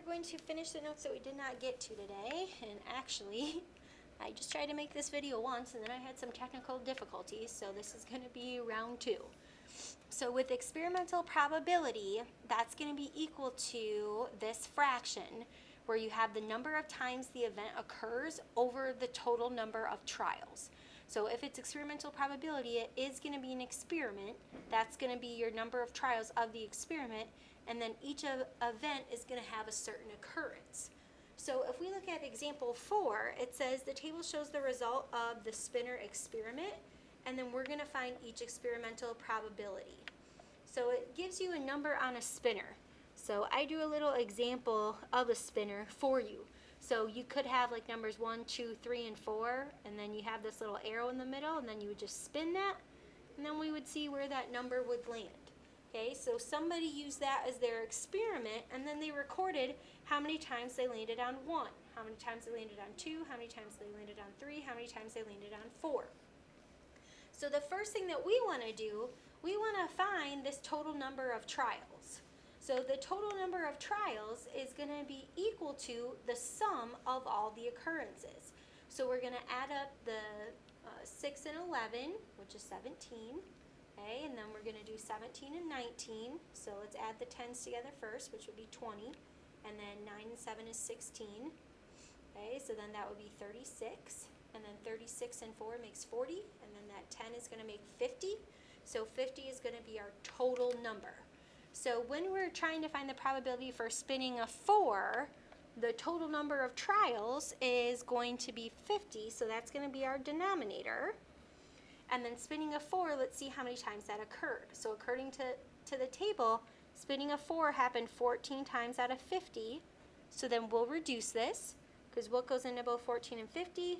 going to finish the notes that we did not get to today. And actually, I just tried to make this video once and then I had some technical difficulties, so this is going to be round 2. So with experimental probability, that's going to be equal to this fraction where you have the number of times the event occurs over the total number of trials. So if it's experimental probability, it is going to be an experiment. That's going to be your number of trials of the experiment, and then each event is going to have a certain occurrence. So if we look at example 4, it says the table shows the result of the spinner experiment, and then we're going to find each experimental probability. So it gives you a number on a spinner. So I do a little example of a spinner for you. So you could have like numbers 1, 2, 3, and 4, and then you have this little arrow in the middle, and then you would just spin that, and then we would see where that number would land. Okay, so somebody used that as their experiment, and then they recorded how many times they landed on 1, how many times they landed on 2, how many times they landed on 3, how many times they landed on 4. So the first thing that we want to do, we want to find this total number of trials. So the total number of trials is going to be equal to the sum of all the occurrences. So we're going to add up the 6 and 11, which is 17. Okay, and then we're going to do 17 and 19. So let's add the 10s together first, which would be 20. And then 9 and 7 is 16. Okay, so then that would be 36. And then 36 and 4 makes 40. And then that 10 is going to make 50. So 50 is going to be our total number. So when we're trying to find the probability for spinning a 4, the total number of trials is going to be 50, so that's going to be our denominator. And then spinning a 4, let's see how many times that occurred. So according to the table, spinning a 4 happened 14 times out of 50. So then we'll reduce this, because what goes into both 14 and 50?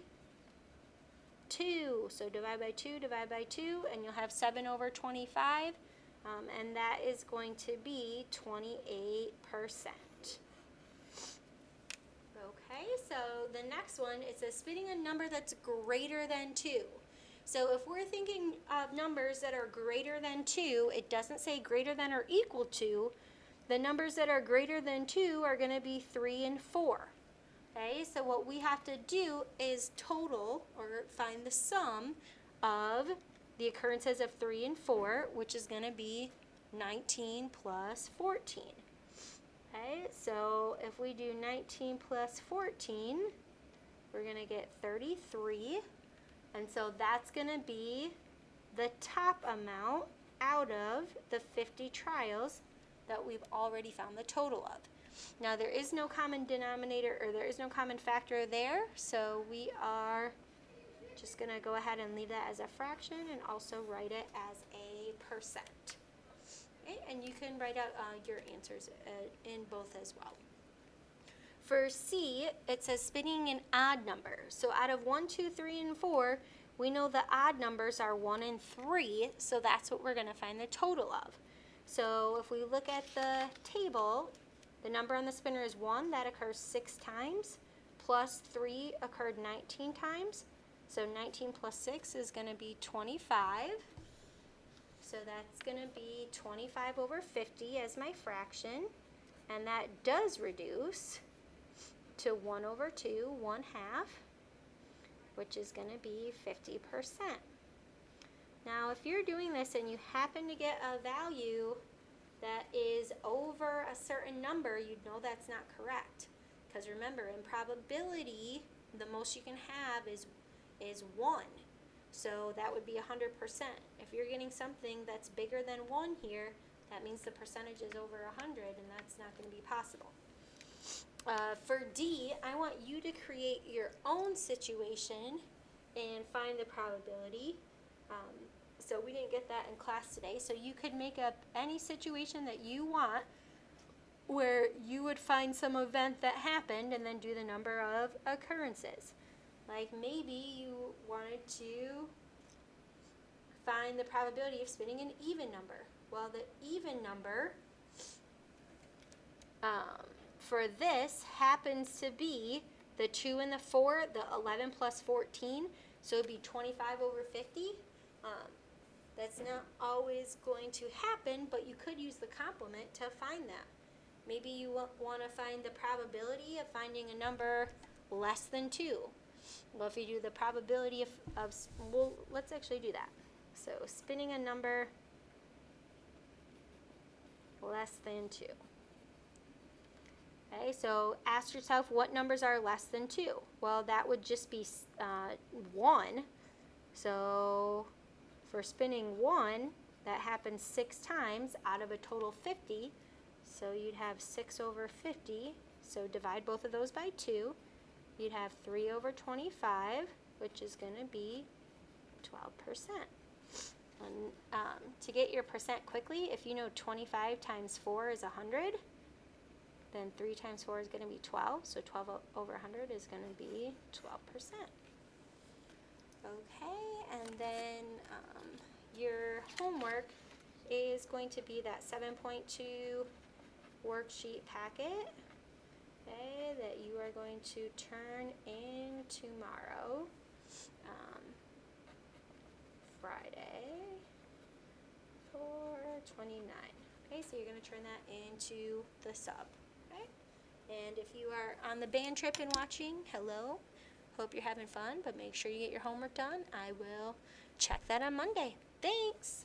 2. So divide by 2, and you'll have 7 over 25. And that is going to be 28%. Okay, so the next one, it says spinning a number that's greater than 2. So if we're thinking of numbers that are greater than 2, it doesn't say greater than or equal to. The numbers that are greater than 2 are going to be 3 and 4. Okay, so what we have to do is total, or find the sum of the occurrences of 3 and 4, which is going to be 19 plus 14. Okay, so if we do 19 plus 14, we're going to get 33. And so that's going to be the top amount out of the 50 trials that we've already found the total of. Now there is no common denominator, or there is no common factor there, so we are just going to go ahead and leave that as a fraction and also write it as a percent. Okay, and you can write out your answers in both as well. For C, it says spinning an odd number. So out of 1, 2, 3, and 4, we know the odd numbers are 1 and 3, so that's what we're going to find the total of. So if we look at the table, the number on the spinner is 1, that occurs 6 times, plus 3 occurred 19 times. So 19 plus 6 is going to be 25. So that's going to be 25 over 50 as my fraction. And that does reduce to 1 over 2, 1/2, which is going to be 50%. Now if you're doing this and you happen to get a value that is over a certain number, you'd know that's not correct. Because remember, in probability, the most you can have is 1. So that would be 100%. If you're getting something that's bigger than 1 here, that means the percentage is over 100, and that's not going to be possible. For D, I want you to create your own situation and find the probability. So we didn't get that in class today. So you could make up any situation that you want where you would find some event that happened and then do the number of occurrences. Like maybe you wanted to find the probability of spinning an even number. Well, the even number for this happens to be the 2 and the 4, the 11 plus 14, so it would be 25 over 50. That's not always going to happen, but you could use the complement to find that. Maybe you want to find the probability of finding a number less than 2. Well, if you do the probability well, let's actually do that. So spinning a number less than 2. Okay, so ask yourself what numbers are less than 2. Well, that would just be 1. So for spinning 1, that happens 6 times out of a total 50. So you'd have 6 over 50. So divide both of those by 2. You'd have 3 over 25, which is going to be 12%. And to get your percent quickly, if you know 25 times 4 is 100, then 3 times 4 is going to be 12. So 12 over 100 is going to be 12%. Okay, and then your homework is going to be that 7.2 worksheet packet, okay, that you are going to turn in tomorrow, Friday, 4/29. Okay, so you're going to turn that into the sub. Okay, and if you are on the band trip and watching, hello. Hope you're having fun, but make sure you get your homework done. I will check that on Monday. Thanks.